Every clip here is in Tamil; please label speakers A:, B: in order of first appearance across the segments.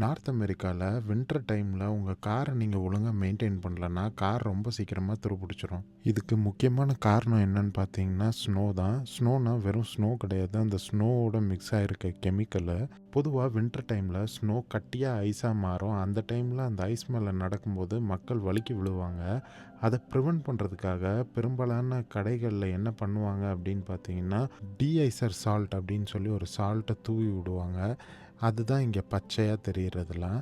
A: நார்த் அமெரிக்கால வின்டர் டைம்ல உங்க கார நீங்க ஒழுங்கா மெயின்டெயின் பண்ணலன்னா, கார் ரொம்ப சீக்கிரமா துருப்பிடிச்சிரும். இதுக்கு முக்கியமான காரணம் என்னன்னு பார்த்தீங்கன்னா, ஸ்னோ தான். ஸ்னோனா வெறும் ஸ்னோ கிடையாது. அந்த ஸ்னோவோட மிக்ஸ் ஆயிருக்க கெமிக்கலு. பொதுவா வின்டர் டைம்ல ஸ்னோ கட்டியா ஐஸா மாறும். அந்த டைம்ல அந்த ஐஸ் மேல நடக்கும்போது மக்கள் வழுக்கி விழுவாங்க. அத பிரிவென்ட் பண்றதுக்காக பெரும்பாலான கடைகள்ல என்ன பண்ணுவாங்க அப்படின்னு பார்த்தீங்கன்னா, டீஐசர் சால்ட் அப்படின்னு சொல்லி ஒரு சால்ட்ட தூவி விடுவாங்க. அதுதான் இங்க பச்சையா தெரியறதெல்லாம்.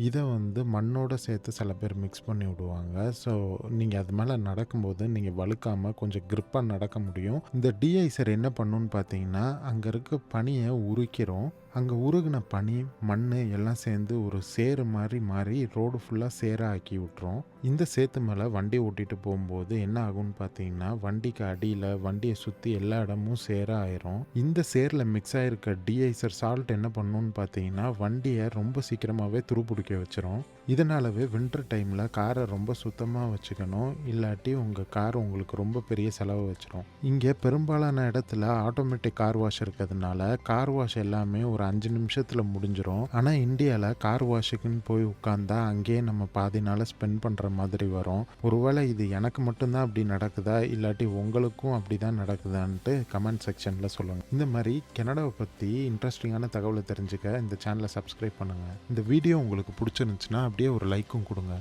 A: இத வந்து மண்ணோட சேர்த்து சில பேர் மிக்ஸ் பண்ணி விடுவாங்க. ஸோ, நீங்க அது மேல நடக்கும்போது நீங்க வழுக்காம கொஞ்சம் கிரிப்பா நடக்க முடியும். இந்த டீஐசர் என்ன பண்ணும்னு பார்த்தீங்கன்னா, அங்க இருக்க பனிய உருக்கிரும். அங்க உருகுன பனி, மண்ணு எல்லாம் சேர்ந்து ஒரு சேறு மாரி மாறி ரோடு ஃபுல்லா சேரா ஆக்கி விட்டுரும். இந்த சேத்து மேல வண்டி ஓட்டிட்டு போம்போது என்ன ஆகும்னு பார்த்தீங்கன்னா, வண்டிக்கு அடியில வண்டிய சுத்தி எல்லா இடமும் சேரா ஆயிரும். இந்த சேர்ல மிக்ஸ் ஆயிருக்க டீஐசர் சால்ட் என்ன பண்ணும்னு பார்த்தீங்கன்னா, வண்டிய ரொம்ப சீக்கிரமாவே துருப்புடிக்க வச்சுரும். இதனாலவே வின்டர் டைம்ல கார ரொம்ப சுத்தமா வச்சுக்கணும். இல்லாட்டி உங்க கார் உங்களுக்கு ரொம்ப பெரிய செலவு வச்சுரும். இங்க பெரும்பாலான இடத்துல ஆட்டோமேட்டிக் கார் வாஷ் இருக்கிறதுனால, கார் வாஷ் எல்லாமே ஒரு 5 நிமிஷத்துல முடிஞ்சிரும். ஆனா இந்தியால கார் வாஷுக்குன்னு போய் உட்கார்ந்தா, அங்கேயே நம்ம பாதி நாள ஸ்பெண்ட் பண்ற மாதிரி வரும். ஒருவேளை இது எனக்கு மட்டும் தான் அப்படி நடக்குதா? இல்லாட்டி உங்களுக்கும் அப்படிதான் நடக்குதான்ட்டு கமெண்ட் செக்ஷன்ல சொல்லுங்க. இந்த மாரி கனடாவ பத்தி இன்ட்ரஸ்டிங்கான தகவல தெரிஞ்சுக்க இந்த சேனல சப்ஸ்கிரைப் பண்ணுங்க. இந்த வீடியோ உங்களுக்கு புடிச்சிருந்துச்சுன்னா, அப்படியே ஒரு லைக்கும் குடுங்க.